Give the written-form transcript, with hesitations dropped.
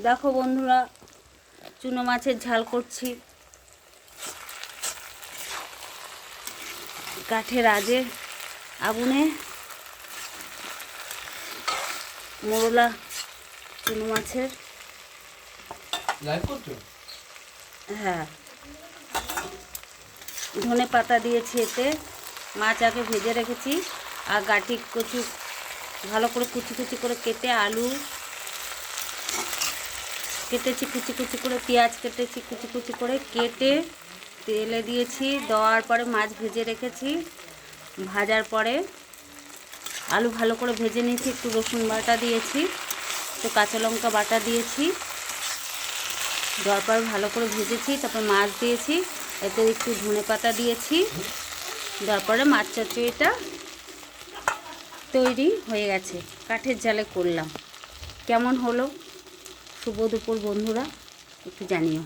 দেখো বন্ধুরা, চুনো মাছের ঝাল করছি। কাঠের আগুনে মোরলা চুনো মাছের। হ্যাঁ, ধনে পাতা দিয়েছি এতে। মাছ আগে ভেজে রেখেছি আর গাঁটি কচু ভালো করে কুচি কুচি করে কেটে, আলু কেটেছি কুচি কুচি করে, পেঁয়াজ কেটেছি কুচি কুচি করে কেটে তেলে দিয়েছি। দেওয়ার পরে মাছ ভেজে রেখেছি। ভাজার পরে আলু ভালো করে ভেজে নিয়েছি, একটু রসুন বাটা দিয়েছি, একটু কাঁচা লঙ্কা বাটা দিয়েছি। দেওয়ার পর ভালো করে ভেজেছি, তারপর মাছ দিয়েছি, এতে একটু ধনে পাতা দিয়েছি। দেওয়ার পরে মাছ চচ্চড়িটা তৈরি হয়ে গেছে। কাঠের জালে করলাম। কেমন হলো শুভ দুপুর বন্ধুরা, একটু জানিও।